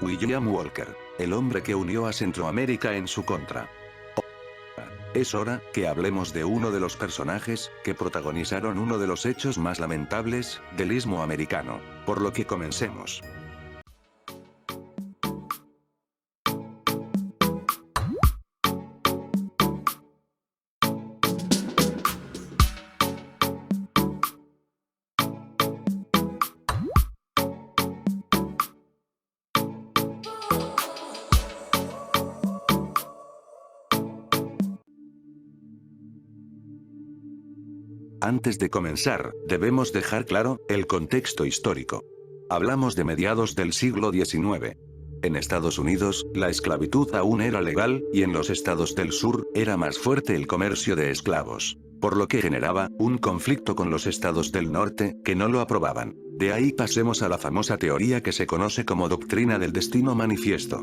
William Walker, el hombre que unió a Centroamérica en su contra. Es hora que hablemos de uno de los personajes que protagonizaron uno de los hechos más lamentables del istmo americano, por lo que comencemos. Antes de comenzar, debemos dejar claro el contexto histórico. Hablamos de mediados del siglo XIX. En Estados Unidos, la esclavitud aún era legal, y en los estados del sur, era más fuerte el comercio de esclavos, por lo que generaba un conflicto con los estados del norte, que no lo aprobaban. De ahí pasemos a la famosa teoría que se conoce como doctrina del destino manifiesto.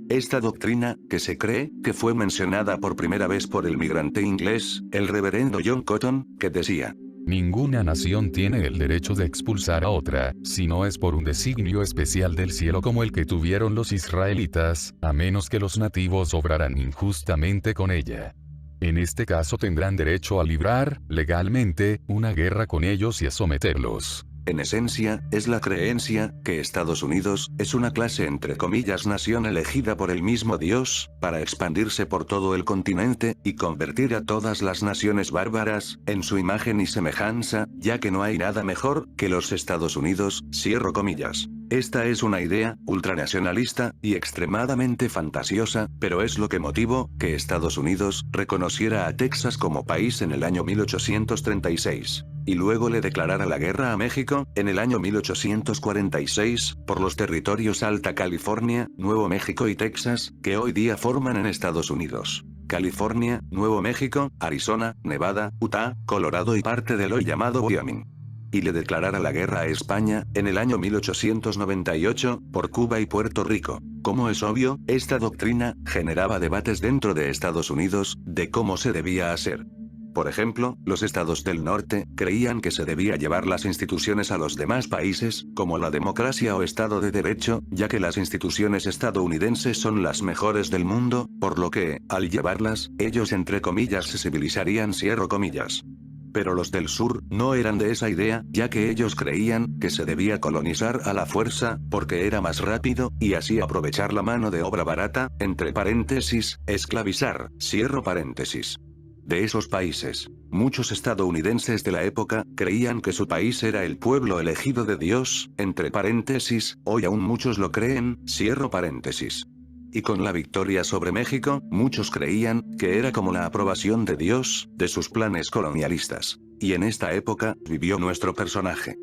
Esta doctrina, que se cree que fue mencionada por primera vez por el migrante inglés, el reverendo John Cotton, que decía: ninguna nación tiene el derecho de expulsar a otra, si no es por un designio especial del cielo como el que tuvieron los israelitas, a menos que los nativos obraran injustamente con ella. En este caso tendrán derecho a librar, legalmente, una guerra con ellos y a someterlos. En esencia, es la creencia que Estados Unidos es una clase entre comillas nación elegida por el mismo Dios, para expandirse por todo el continente, y convertir a todas las naciones bárbaras, en su imagen y semejanza, ya que no hay nada mejor que los Estados Unidos, cierro comillas. Esta es una idea ultranacionalista y extremadamente fantasiosa, pero es lo que motivó que Estados Unidos reconociera a Texas como país en el año 1836. Y luego le declarara la guerra a México, en el año 1846, por los territorios Alta California, Nuevo México y Texas, que hoy día forman en Estados Unidos. California, Nuevo México, Arizona, Nevada, Utah, Colorado y parte del hoy llamado Wyoming. Y le declarara la guerra a España, en el año 1898, por Cuba y Puerto Rico. Como es obvio, esta doctrina generaba debates dentro de Estados Unidos, de cómo se debía hacer. Por ejemplo, los estados del norte creían que se debía llevar las instituciones a los demás países, como la democracia o Estado de Derecho, ya que las instituciones estadounidenses son las mejores del mundo, por lo que, al llevarlas, ellos entre comillas se civilizarían, cierro comillas. Pero los del sur no eran de esa idea, ya que ellos creían que se debía colonizar a la fuerza, porque era más rápido, y así aprovechar la mano de obra barata, entre paréntesis, esclavizar, cierro paréntesis. De esos países, muchos estadounidenses de la época creían que su país era el pueblo elegido de Dios, entre paréntesis, hoy aún muchos lo creen, cierro paréntesis. Y con la victoria sobre México, muchos creían que era como la aprobación de Dios, de sus planes colonialistas. Y en esta época, vivió nuestro personaje.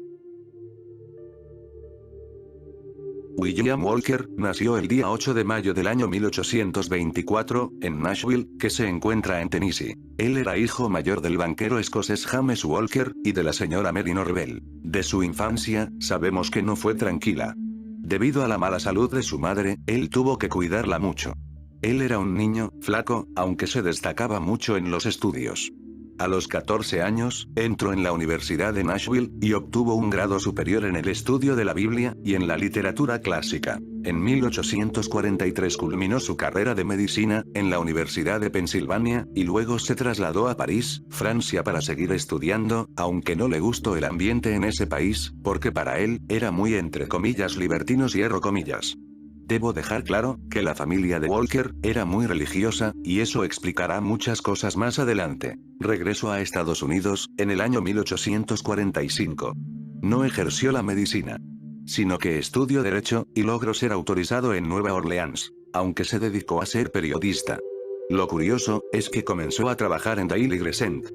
William Walker nació el día 8 de mayo del año 1824, en Nashville, que se encuentra en Tennessee. Él era hijo mayor del banquero escocés James Walker, y de la señora Mary Norvell. De su infancia, sabemos que no fue tranquila. Debido a la mala salud de su madre, él tuvo que cuidarla mucho. Él era un niño, flaco, aunque se destacaba mucho en los estudios. A los 14 años, entró en la Universidad de Nashville, y obtuvo un grado superior en el estudio de la Biblia, y en la literatura clásica. En 1843 culminó su carrera de medicina, en la Universidad de Pensilvania, y luego se trasladó a París, Francia para seguir estudiando, aunque no le gustó el ambiente en ese país, porque para él, era muy entre comillas libertino, cierro comillas. Debo dejar claro, que la familia de Walker, era muy religiosa, y eso explicará muchas cosas más adelante. Regresó a Estados Unidos, en el año 1845. No ejerció la medicina, sino que estudió Derecho, y logró ser autorizado en Nueva Orleans, aunque se dedicó a ser periodista. Lo curioso, es que comenzó a trabajar en Daily Crescent,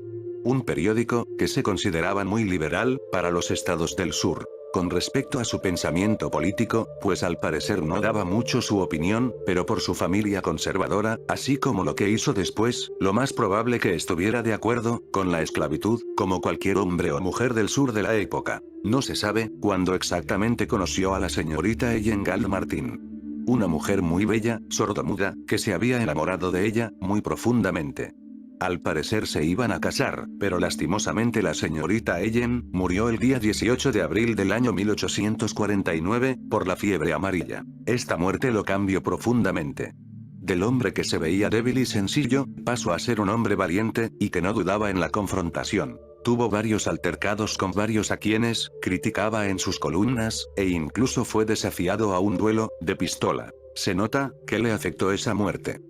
un periódico, que se consideraba muy liberal, para los estados del sur. Con respecto a su pensamiento político, pues al parecer no daba mucho su opinión, pero por su familia conservadora, así como lo que hizo después, lo más probable que estuviera de acuerdo con la esclavitud, como cualquier hombre o mujer del sur de la época. No se sabe cuándo exactamente conoció a la señorita Ellen Galt Martin. Una mujer muy bella, sordomuda, que se había enamorado de ella, muy profundamente. Al parecer se iban a casar, pero lastimosamente la señorita Ellen murió el día 18 de abril del año 1849, por la fiebre amarilla. Esta muerte lo cambió profundamente. Del hombre que se veía débil y sencillo, pasó a ser un hombre valiente, y que no dudaba en la confrontación. Tuvo varios altercados con varios a quienes criticaba en sus columnas, e incluso fue desafiado a un duelo de pistola. Se nota que le afectó esa muerte.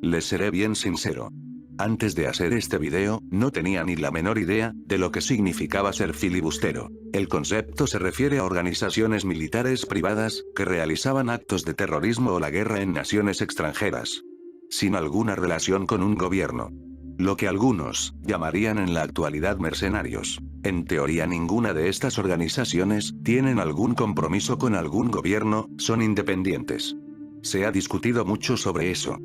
Les seré bien sincero. Antes de hacer este video, no tenía ni la menor idea de lo que significaba ser filibustero. El concepto se refiere a organizaciones militares privadas que realizaban actos de terrorismo o la guerra en naciones extranjeras, sin alguna relación con un gobierno. Lo que algunos llamarían en la actualidad mercenarios. En teoría ninguna de estas organizaciones tienen algún compromiso con algún gobierno, son independientes. Se ha discutido mucho sobre eso,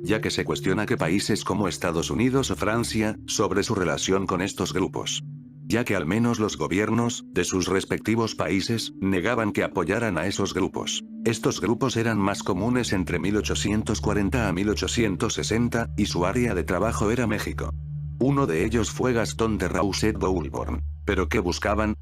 ya que se cuestiona que países como Estados Unidos o Francia, sobre su relación con estos grupos. Ya que al menos los gobiernos de sus respectivos países negaban que apoyaran a esos grupos. Estos grupos eran más comunes entre 1840 a 1860, y su área de trabajo era México. Uno de ellos fue Gastón de Rousseau-Boulbourn. ¿Pero qué buscaban?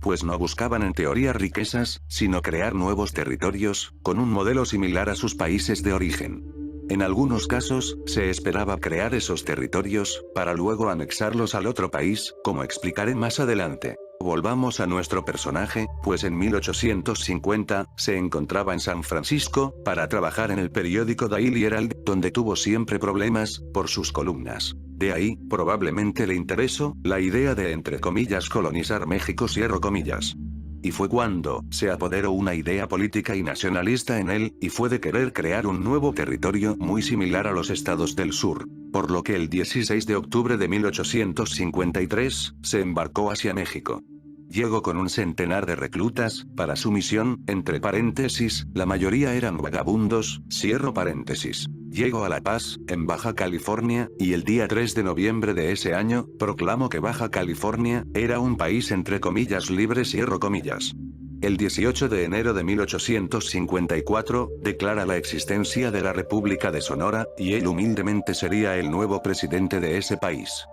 Pues no buscaban en teoría riquezas, sino crear nuevos territorios, con un modelo similar a sus países de origen. En algunos casos, se esperaba crear esos territorios, para luego anexarlos al otro país, como explicaré más adelante. Volvamos a nuestro personaje, pues en 1850, se encontraba en San Francisco, para trabajar en el periódico Daily Herald, donde tuvo siempre problemas, por sus columnas. De ahí, probablemente le interesó, la idea de entre comillas colonizar México cierro comillas. Y fue cuando se apoderó una idea política y nacionalista en él, y fue de querer crear un nuevo territorio muy similar a los estados del sur. Por lo que el 16 de octubre de 1853, se embarcó hacia México. Llegó con un centenar de reclutas, para su misión, entre paréntesis, la mayoría eran vagabundos, cierro paréntesis. Llegó a La Paz, en Baja California, y el día 3 de noviembre de ese año, proclamó que Baja California era un país entre comillas libre cierro comillas. El 18 de enero de 1854, declara la existencia de la República de Sonora, y él humildemente sería el nuevo presidente de ese país.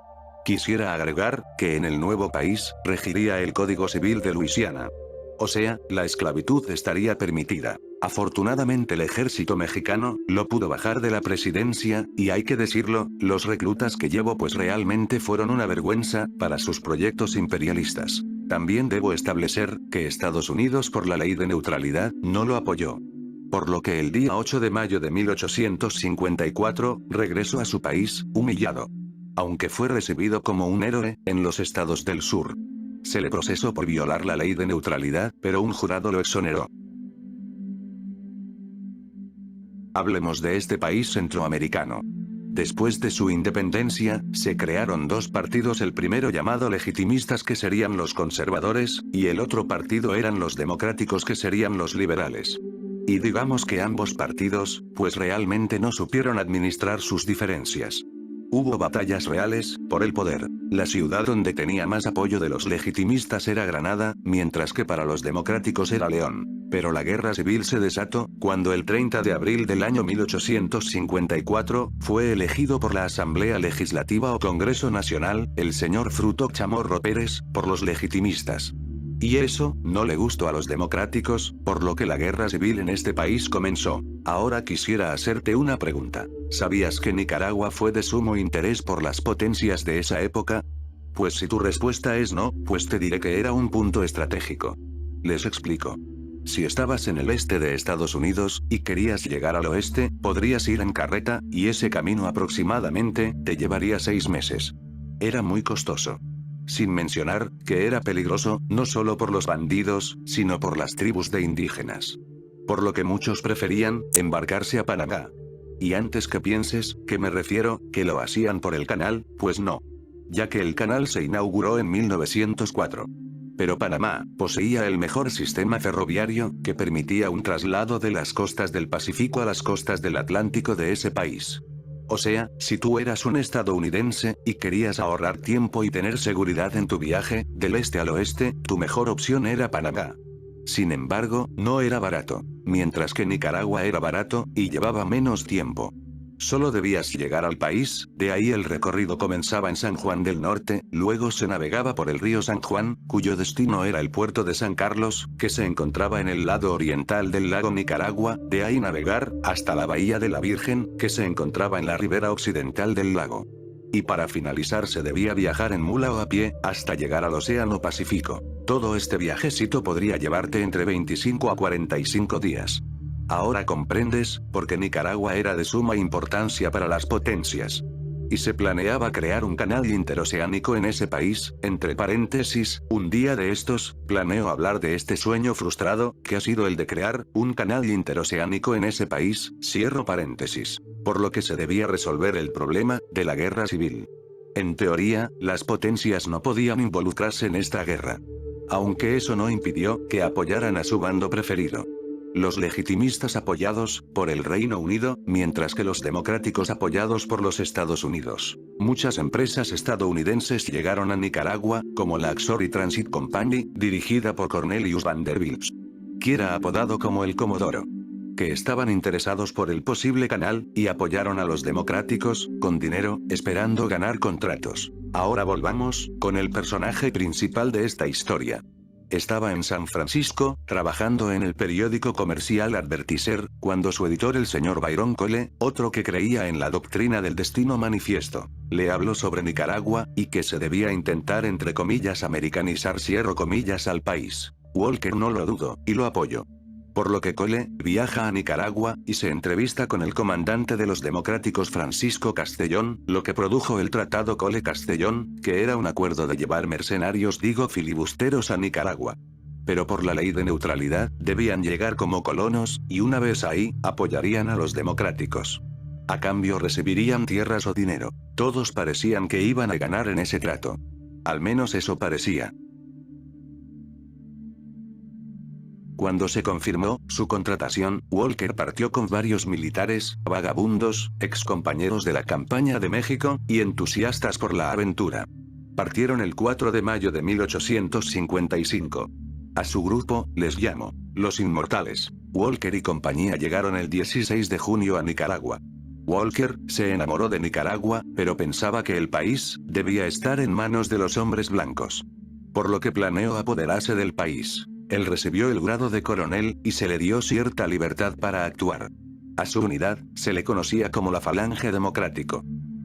Quisiera agregar, que en el nuevo país, regiría el Código Civil de Luisiana. O sea, la esclavitud estaría permitida. Afortunadamente el ejército mexicano, lo pudo bajar de la presidencia, y hay que decirlo, los reclutas que llevó pues realmente fueron una vergüenza, para sus proyectos imperialistas. También debo establecer, que Estados Unidos por la ley de neutralidad, no lo apoyó. Por lo que el día 8 de mayo de 1854, regresó a su país, humillado. Aunque fue recibido como un héroe, en los estados del sur. Se le procesó por violar la ley de neutralidad, pero un jurado lo exoneró. Hablemos de este país centroamericano. Después de su independencia, se crearon dos partidos, el primero llamado legitimistas que serían los conservadores, y el otro partido eran los democráticos que serían los liberales. Y digamos que ambos partidos, pues realmente no supieron administrar sus diferencias. Hubo batallas reales, por el poder. La ciudad donde tenía más apoyo de los legitimistas era Granada, mientras que para los democráticos era León. Pero la guerra civil se desató, cuando el 30 de abril del año 1854, fue elegido por la Asamblea Legislativa o Congreso Nacional, el señor Fruto Chamorro Pérez, por los legitimistas. Y eso, no le gustó a los democráticos, por lo que la guerra civil en este país comenzó. Ahora quisiera hacerte una pregunta. ¿Sabías que Nicaragua fue de sumo interés por las potencias de esa época? Pues si tu respuesta es no, pues te diré que era un punto estratégico. Les explico. Si estabas en el este de Estados Unidos, y querías llegar al oeste, podrías ir en carreta, y ese camino aproximadamente, te llevaría 6 meses. Era muy costoso. Sin mencionar, que era peligroso, no solo por los bandidos, sino por las tribus de indígenas. Por lo que muchos preferían, embarcarse a Panamá. Y antes que pienses, que me refiero, que lo hacían por el canal, pues no. Ya que el canal se inauguró en 1904. Pero Panamá, poseía el mejor sistema ferroviario, que permitía un traslado de las costas del Pacífico a las costas del Atlántico de ese país. O sea, si tú eras un estadounidense, y querías ahorrar tiempo y tener seguridad en tu viaje, del este al oeste, tu mejor opción era Panamá. Sin embargo, no era barato, mientras que Nicaragua era barato, y llevaba menos tiempo. Solo debías llegar al país, de ahí el recorrido comenzaba en San Juan del Norte, luego se navegaba por el río San Juan, cuyo destino era el puerto de San Carlos, que se encontraba en el lado oriental del lago Nicaragua, de ahí navegar, hasta la Bahía de la Virgen, que se encontraba en la ribera occidental del lago. Y para finalizar se debía viajar en mula o a pie, hasta llegar al Océano Pacífico. Todo este viajecito podría llevarte entre 25 a 45 días. Ahora comprendes, por qué Nicaragua era de suma importancia para las potencias. Y se planeaba crear un canal interoceánico en ese país, entre paréntesis, un día de estos, planeo hablar de este sueño frustrado, que ha sido el de crear un canal interoceánico en ese país, cierro paréntesis. Por lo que se debía resolver el problema de la guerra civil. En teoría, las potencias no podían involucrarse en esta guerra. Aunque eso no impidió que apoyaran a su bando preferido. Los legitimistas apoyados por el Reino Unido, mientras que los democráticos apoyados por los Estados Unidos. Muchas empresas estadounidenses llegaron a Nicaragua, como la Axory Transit Company, dirigida por Cornelius Vanderbilt, que era apodado como el Comodoro, que estaban interesados por el posible canal, y apoyaron a los democráticos, con dinero, esperando ganar contratos. Ahora volvamos, con el personaje principal de esta historia. Estaba en San Francisco, trabajando en el periódico comercial Advertiser, cuando su editor el señor Byron Cole, otro que creía en la doctrina del destino manifiesto, le habló sobre Nicaragua, y que se debía intentar entre comillas americanizar cierro comillas al país. Walker no lo dudó, y lo apoyó. Por lo que Cole viaja a Nicaragua, y se entrevista con el comandante de los democráticos Francisco Castellón, lo que produjo el Tratado Cole-Castellón, que era un acuerdo de llevar mercenarios filibusteros a Nicaragua. Pero por la ley de neutralidad, debían llegar como colonos, y una vez ahí, apoyarían a los democráticos. A cambio recibirían tierras o dinero. Todos parecían que iban a ganar en ese trato. Al menos eso parecía. Cuando se confirmó su contratación, Walker partió con varios militares, vagabundos, excompañeros de la campaña de México, y entusiastas por la aventura. Partieron el 4 de mayo de 1855. A su grupo, les llamó los Inmortales. Walker y compañía llegaron el 16 de junio a Nicaragua. Walker se enamoró de Nicaragua, pero pensaba que el país debía estar en manos de los hombres blancos. Por lo que planeó apoderarse del país. Él recibió el grado de coronel, y se le dio cierta libertad para actuar. A su unidad, se le conocía como la Falange Democrático.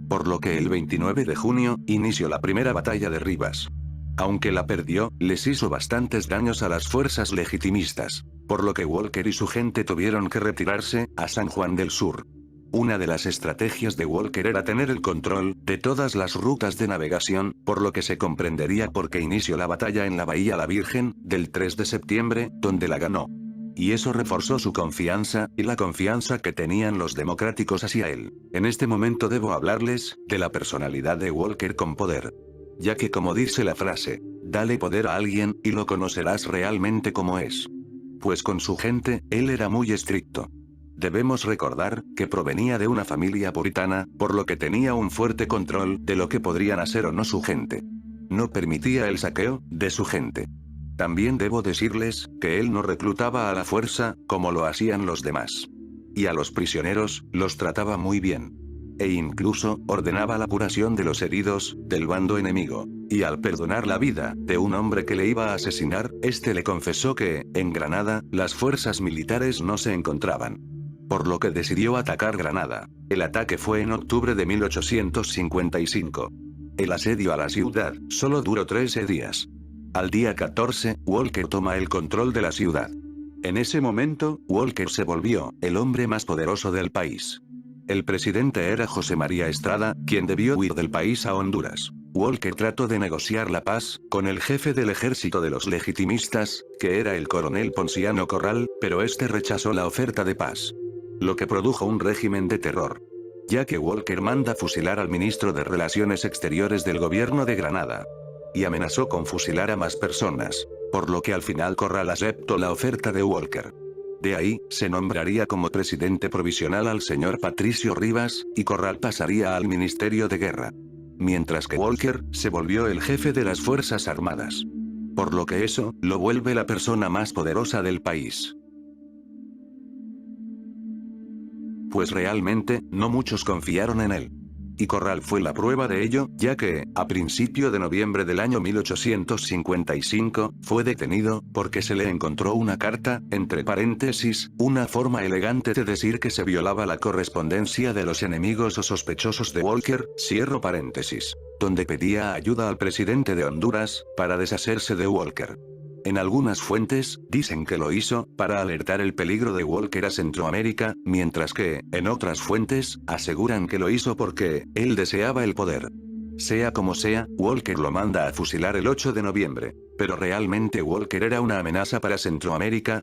Por lo que el 29 de junio, inició la primera batalla de Rivas. Aunque la perdió, les hizo bastantes daños a las fuerzas legitimistas. Por lo que Walker y su gente tuvieron que retirarse a San Juan del Sur. Una de las estrategias de Walker era tener el control de todas las rutas de navegación, por lo que se comprendería por qué inició la batalla en la Bahía La Virgen, del 3 de septiembre, donde la ganó. Y eso reforzó su confianza, y la confianza que tenían los democráticos hacia él. En este momento debo hablarles de la personalidad de Walker con poder. Ya que como dice la frase, dale poder a alguien, y lo conocerás realmente como es. Pues con su gente, él era muy estricto. Debemos recordar que provenía de una familia puritana, por lo que tenía un fuerte control de lo que podrían hacer o no su gente. No permitía el saqueo de su gente. También debo decirles que él no reclutaba a la fuerza, como lo hacían los demás. Y a los prisioneros, los trataba muy bien. E incluso, ordenaba la curación de los heridos, del bando enemigo. Y al perdonar la vida de un hombre que le iba a asesinar, este le confesó que, en Granada, las fuerzas militares no se encontraban. Por lo que decidió atacar Granada. El ataque fue en octubre de 1855. El asedio a la ciudad solo duró 13 días. Al día 14, Walker toma el control de la ciudad. En ese momento, Walker se volvió el hombre más poderoso del país. El presidente era José María Estrada, quien debió huir del país a Honduras. Walker trató de negociar la paz con el jefe del ejército de los legitimistas, que era el coronel Ponciano Corral, pero este rechazó la oferta de paz. Lo que produjo un régimen de terror. Ya que Walker manda fusilar al ministro de Relaciones Exteriores del gobierno de Granada. Y amenazó con fusilar a más personas. Por lo que al final Corral aceptó la oferta de Walker. De ahí, se nombraría como presidente provisional al señor Patricio Rivas, y Corral pasaría al Ministerio de Guerra. Mientras que Walker se volvió el jefe de las Fuerzas Armadas. Por lo que eso lo vuelve la persona más poderosa del país. Pues realmente, no muchos confiaron en él. Y Corral fue la prueba de ello, ya que, a principio de noviembre del año 1855, fue detenido, porque se le encontró una carta, entre paréntesis, una forma elegante de decir que se violaba la correspondencia de los enemigos o sospechosos de Walker, cierro paréntesis, donde pedía ayuda al presidente de Honduras, para deshacerse de Walker. En algunas fuentes, dicen que lo hizo, para alertar el peligro de Walker a Centroamérica, mientras que, en otras fuentes, aseguran que lo hizo porque, él deseaba el poder. Sea como sea, Walker lo manda a fusilar el 8 de noviembre. ¿Pero realmente Walker era una amenaza para Centroamérica?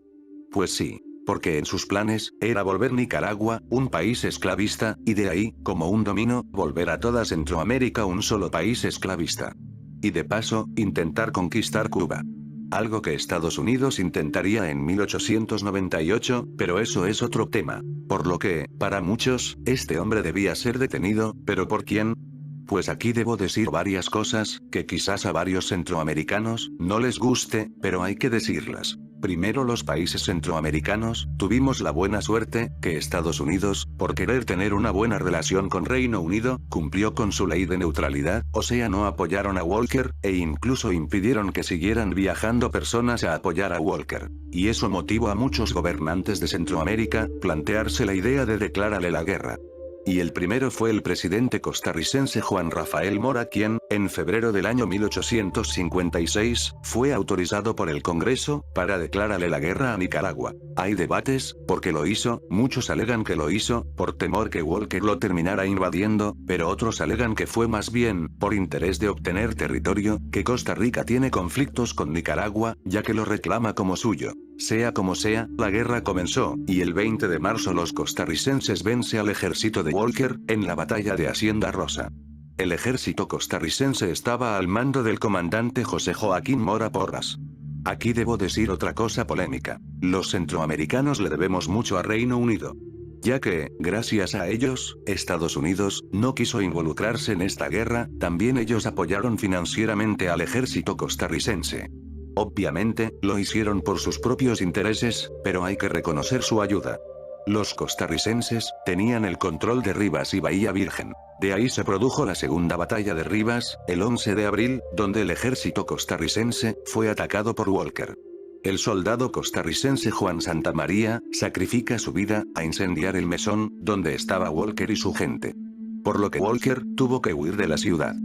Pues sí. Porque en sus planes, era volver Nicaragua, un país esclavista, y de ahí, como un dominó, volver a toda Centroamérica un solo país esclavista. Y de paso, intentar conquistar Cuba. Algo que Estados Unidos intentaría en 1898, pero eso es otro tema. Por lo que, para muchos, este hombre debía ser detenido, ¿pero por quién? Pues aquí debo decir varias cosas, que quizás a varios centroamericanos, no les guste, pero hay que decirlas. Primero, los países centroamericanos, tuvimos la buena suerte, que Estados Unidos, por querer tener una buena relación con Reino Unido, cumplió con su ley de neutralidad, o sea no apoyaron a Walker, e incluso impidieron que siguieran viajando personas a apoyar a Walker. Y eso motivó a muchos gobernantes de Centroamérica, plantearse la idea de declararle la guerra. Y el primero fue el presidente costarricense Juan Rafael Mora quien, en febrero del año 1856, fue autorizado por el Congreso, para declararle la guerra a Nicaragua. Hay debates, por qué lo hizo, muchos alegan que lo hizo, por temor que Walker lo terminara invadiendo, pero otros alegan que fue más bien, por interés de obtener territorio, que Costa Rica tiene conflictos con Nicaragua, ya que lo reclama como suyo. Sea como sea, la guerra comenzó, y el 20 de marzo los costarricenses vence al ejército de Walker, en la batalla de Hacienda Rosa. El ejército costarricense estaba al mando del comandante José Joaquín Mora Porras. Aquí debo decir otra cosa polémica. Los centroamericanos le debemos mucho a Reino Unido. Ya que, gracias a ellos, Estados Unidos, no quiso involucrarse en esta guerra, también ellos apoyaron financieramente al ejército costarricense. Obviamente, lo hicieron por sus propios intereses, pero hay que reconocer su ayuda. Los costarricenses, tenían el control de Rivas y Bahía Virgen. De ahí se produjo la segunda batalla de Rivas, el 11 de abril, donde el ejército costarricense, fue atacado por Walker. El soldado costarricense Juan Santamaría, sacrifica su vida, a incendiar el mesón, donde estaba Walker y su gente. Por lo que Walker, tuvo que huir de la ciudad.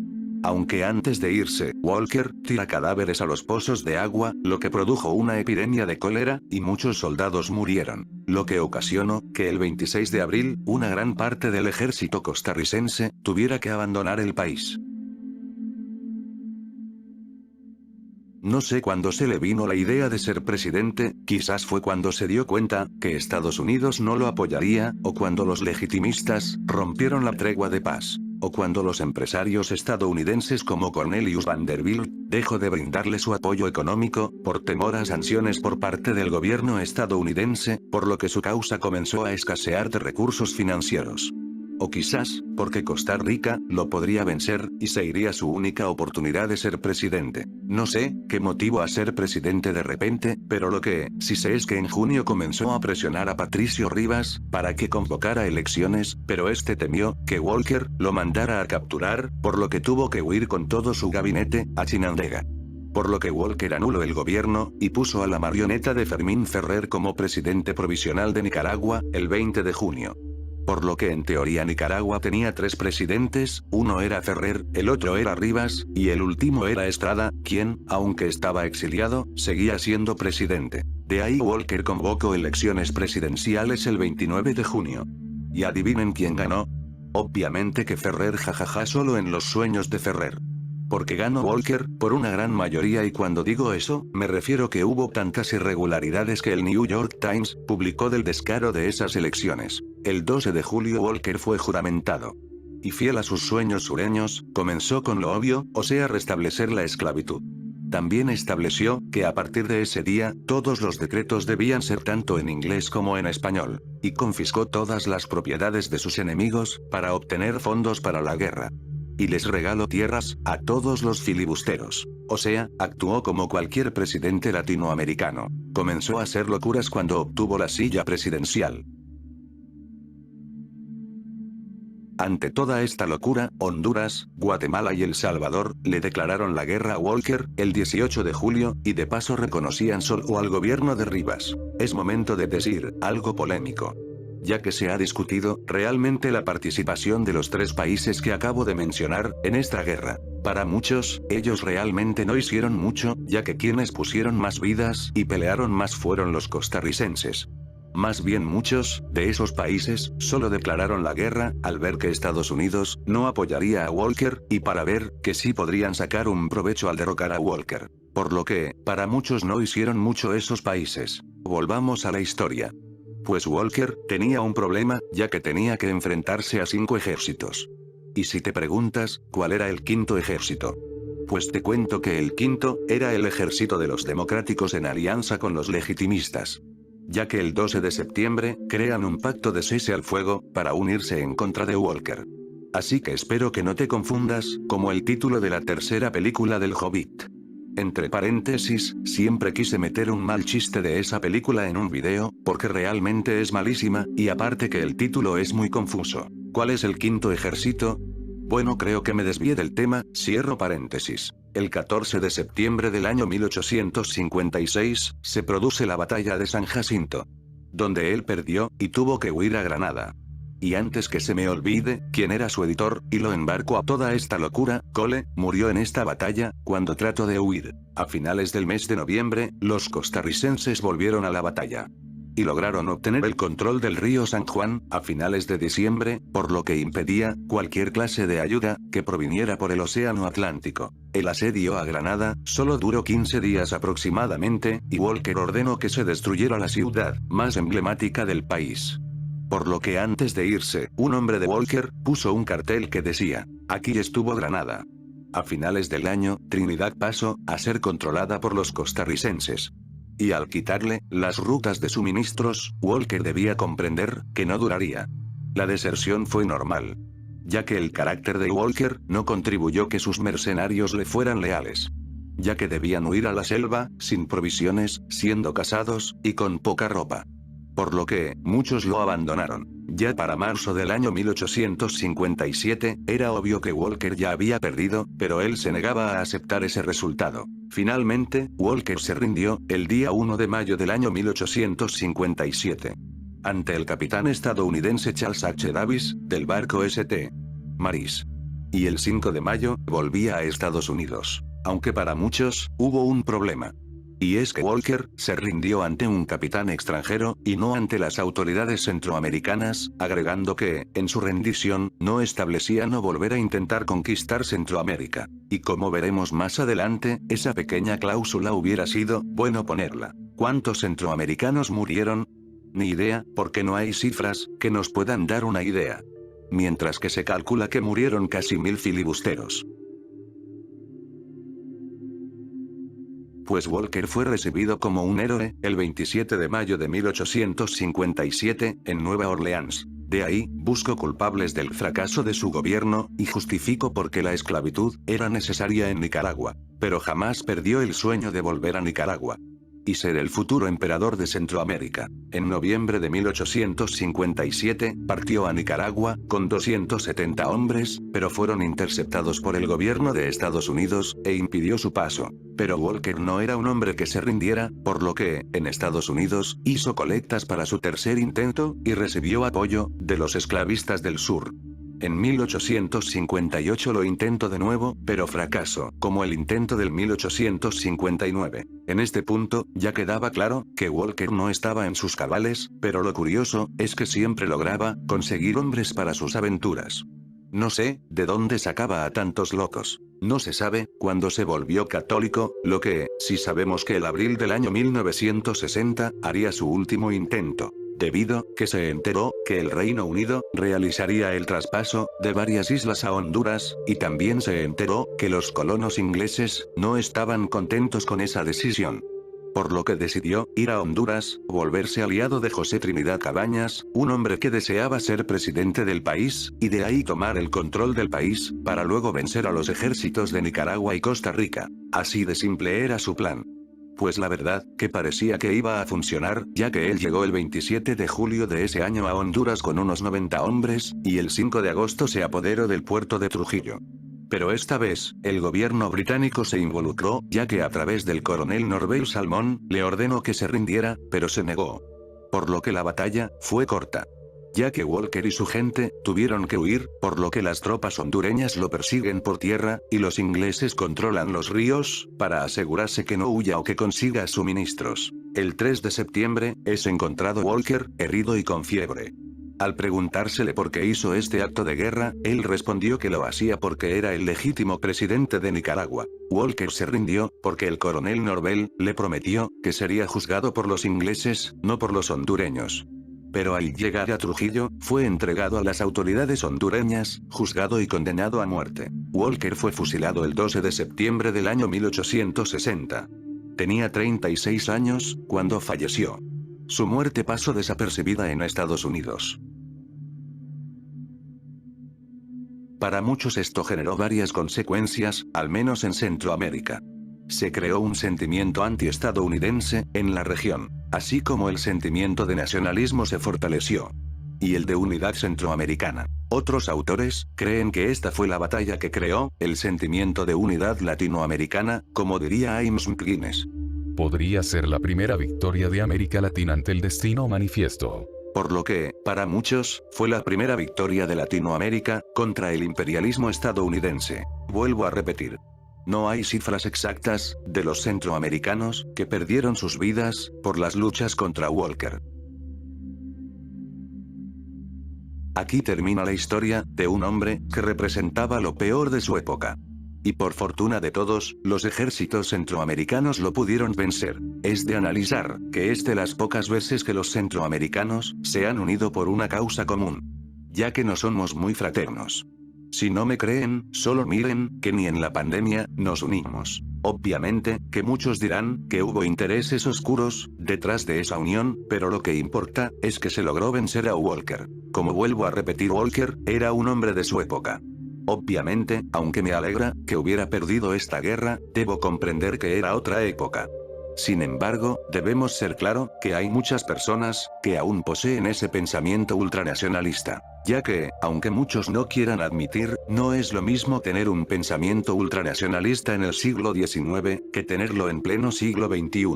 Aunque antes de irse, Walker, tira cadáveres a los pozos de agua, lo que produjo una epidemia de cólera, y muchos soldados murieron, lo que ocasionó, que el 26 de abril, una gran parte del ejército costarricense, tuviera que abandonar el país. No sé cuándo se le vino la idea de ser presidente, quizás fue cuando se dio cuenta, que Estados Unidos no lo apoyaría, o cuando los legitimistas, rompieron la tregua de paz. O cuando los empresarios estadounidenses como Cornelius Vanderbilt, dejó de brindarle su apoyo económico, por temor a sanciones por parte del gobierno estadounidense, por lo que su causa comenzó a escasear de recursos financieros. O quizás, porque Costa Rica, lo podría vencer, y se iría su única oportunidad de ser presidente. No sé, qué motivo a ser presidente de repente, pero lo que, sí sé es que en junio comenzó a presionar a Patricio Rivas, para que convocara elecciones, pero este temió, que Walker, lo mandara a capturar, por lo que tuvo que huir con todo su gabinete, a Chinandega. Por lo que Walker anuló el gobierno, y puso a la marioneta de Fermín Ferrer como presidente provisional de Nicaragua, el 20 de junio. Por lo que en teoría Nicaragua tenía 3 presidentes, uno era Ferrer, el otro era Rivas, y el último era Estrada, quien, aunque estaba exiliado, seguía siendo presidente. De ahí Walker convocó elecciones presidenciales el 29 de junio. ¿Y adivinen quién ganó? Obviamente que Ferrer, jajaja, solo en los sueños de Ferrer. Porque ganó Walker, por una gran mayoría, y cuando digo eso, me refiero que hubo tantas irregularidades que el New York Times publicó del descaro de esas elecciones. El 12 de julio Walker fue juramentado. Y fiel a sus sueños sureños, comenzó con lo obvio, o sea restablecer la esclavitud. También estableció, que a partir de ese día, todos los decretos debían ser tanto en inglés como en español. Y confiscó todas las propiedades de sus enemigos, para obtener fondos para la guerra. Y les regaló tierras, a todos los filibusteros. O sea, actuó como cualquier presidente latinoamericano. Comenzó a hacer locuras cuando obtuvo la silla presidencial. Ante toda esta locura, Honduras, Guatemala y El Salvador, le declararon la guerra a Walker, el 18 de julio, y de paso reconocían solo al gobierno de Rivas. Es momento de decir algo polémico, ya que se ha discutido realmente la participación de los tres países que acabo de mencionar en esta guerra. Para muchos, ellos realmente no hicieron mucho, ya que quienes pusieron más vidas y pelearon más fueron los costarricenses. Más bien muchos de esos países solo declararon la guerra al ver que Estados Unidos no apoyaría a Walker, y para ver que sí podrían sacar un provecho al derrocar a Walker. Por lo que, para muchos no hicieron mucho esos países. Volvamos a la historia. Pues Walker tenía un problema, ya que tenía que enfrentarse a 5 ejércitos. Y si te preguntas, ¿cuál era el quinto ejército? Pues te cuento que el quinto era el ejército de los democráticos en alianza con los legitimistas, ya que el 12 de septiembre crean un pacto de cese al fuego para unirse en contra de Walker. Así que espero que no te confundas, como el título de la tercera película del Hobbit. Entre paréntesis, siempre quise meter un mal chiste de esa película en un video, porque realmente es malísima, y aparte que el título es muy confuso. ¿Cuál es el quinto ejército? Bueno, creo que me desvié del tema, cierro paréntesis. El 14 de septiembre del año 1856, se produce la batalla de San Jacinto, donde él perdió, y tuvo que huir a Granada. Y antes que se me olvide, quién era su editor, y lo embarcó a toda esta locura, Cole, murió en esta batalla, cuando trató de huir. A finales del mes de noviembre, los costarricenses volvieron a la batalla y lograron obtener el control del río San Juan, a finales de diciembre, por lo que impedía cualquier clase de ayuda que proviniera por el océano Atlántico. El asedio a Granada solo duró 15 días aproximadamente, y Walker ordenó que se destruyera la ciudad más emblemática del país. Por lo que antes de irse, un hombre de Walker puso un cartel que decía: "Aquí estuvo Granada". A finales del año, Trinidad pasó a ser controlada por los costarricenses. Y al quitarle las rutas de suministros, Walker debía comprender que no duraría. La deserción fue normal, ya que el carácter de Walker no contribuyó que sus mercenarios le fueran leales, ya que debían huir a la selva, sin provisiones, siendo casados, y con poca ropa. Por lo que, muchos lo abandonaron. Ya para marzo del año 1857, era obvio que Walker ya había perdido, pero él se negaba a aceptar ese resultado. Finalmente, Walker se rindió, el día 1 de mayo del año 1857. Ante el capitán estadounidense Charles H. Davis, del barco St. Mary's. Y el 5 de mayo, volvía a Estados Unidos. Aunque para muchos, hubo un problema. Y es que Walker se rindió ante un capitán extranjero, y no ante las autoridades centroamericanas, agregando que, en su rendición, no establecía no volver a intentar conquistar Centroamérica. Y como veremos más adelante, esa pequeña cláusula hubiera sido bueno ponerla. ¿Cuántos centroamericanos murieron? Ni idea, porque no hay cifras que nos puedan dar una idea. Mientras que se calcula que murieron casi 1000 filibusteros. Pues Walker fue recibido como un héroe, el 27 de mayo de 1857, en Nueva Orleans. De ahí, busco culpables del fracaso de su gobierno, y justifico por qué la esclavitud era necesaria en Nicaragua. Pero jamás perdió el sueño de volver a Nicaragua y ser el futuro emperador de Centroamérica. En noviembre de 1857, partió a Nicaragua, con 270 hombres, pero fueron interceptados por el gobierno de Estados Unidos, e impidió su paso. Pero Walker no era un hombre que se rindiera, por lo que, en Estados Unidos, hizo colectas para su tercer intento, y recibió apoyo de los esclavistas del sur. En 1858 lo intentó de nuevo, pero fracasó, como el intento del 1859. En este punto, ya quedaba claro que Walker no estaba en sus cabales, pero lo curioso es que siempre lograba conseguir hombres para sus aventuras. No sé de dónde sacaba a tantos locos. No se sabe cuándo se volvió católico, lo que, sí sabemos que el abril del año 1960, haría su último intento, debido que se enteró que el Reino Unido realizaría el traspaso de varias islas a Honduras, y también se enteró que los colonos ingleses no estaban contentos con esa decisión. Por lo que decidió ir a Honduras, volverse aliado de José Trinidad Cabañas, un hombre que deseaba ser presidente del país, y de ahí tomar el control del país, para luego vencer a los ejércitos de Nicaragua y Costa Rica. Así de simple era su plan. Pues la verdad, que parecía que iba a funcionar, ya que él llegó el 27 de julio de ese año a Honduras con unos 90 hombres, y el 5 de agosto se apoderó del puerto de Trujillo. Pero esta vez, el gobierno británico se involucró, ya que a través del coronel Norvell Salmón, le ordenó que se rindiera, pero se negó. Por lo que la batalla, fue corta. Ya que Walker y su gente, tuvieron que huir, por lo que las tropas hondureñas lo persiguen por tierra, y los ingleses controlan los ríos, para asegurarse que no huya o que consiga suministros. El 3 de septiembre, es encontrado Walker, herido y con fiebre. Al preguntársele por qué hizo este acto de guerra, él respondió que lo hacía porque era el legítimo presidente de Nicaragua. Walker se rindió, porque el coronel Norvell, le prometió, que sería juzgado por los ingleses, no por los hondureños. Pero al llegar a Trujillo, fue entregado a las autoridades hondureñas, juzgado y condenado a muerte. Walker fue fusilado el 12 de septiembre del año 1860. Tenía 36 años, cuando falleció. Su muerte pasó desapercibida en Estados Unidos. Para muchos esto generó varias consecuencias, al menos en Centroamérica. Se creó un sentimiento anti-estadounidense en la región, así como el sentimiento de nacionalismo se fortaleció. Y el de unidad centroamericana. Otros autores creen que esta fue la batalla que creó el sentimiento de unidad latinoamericana, como diría James McGuinness. Podría ser la primera victoria de América Latina ante el destino manifiesto. Por lo que, para muchos, fue la primera victoria de Latinoamérica, contra el imperialismo estadounidense. Vuelvo a repetir. No hay cifras exactas, de los centroamericanos, que perdieron sus vidas, por las luchas contra Walker. Aquí termina la historia, de un hombre, que representaba lo peor de su época. Y por fortuna de todos, los ejércitos centroamericanos lo pudieron vencer. Es de analizar, que es de las pocas veces que los centroamericanos, se han unido por una causa común. Ya que no somos muy fraternos. Si no me creen, solo miren, que ni en la pandemia, nos unimos. Obviamente, que muchos dirán, que hubo intereses oscuros, detrás de esa unión, pero lo que importa, es que se logró vencer a Walker. Como vuelvo a repetir, Walker, era un hombre de su época. Obviamente, aunque me alegra, que hubiera perdido esta guerra, debo comprender que era otra época. Sin embargo, debemos ser claro, que hay muchas personas, que aún poseen ese pensamiento ultranacionalista. Ya que, aunque muchos no quieran admitir, no es lo mismo tener un pensamiento ultranacionalista en el siglo XIX, que tenerlo en pleno siglo XXI.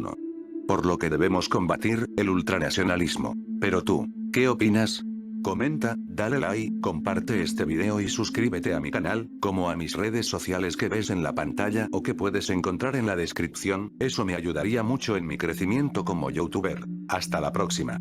Por lo que debemos combatir, el ultranacionalismo. Pero tú, ¿qué opinas? Comenta, dale like, comparte este video y suscríbete a mi canal, como a mis redes sociales que ves en la pantalla o que puedes encontrar en la descripción, eso me ayudaría mucho en mi crecimiento como youtuber. Hasta la próxima.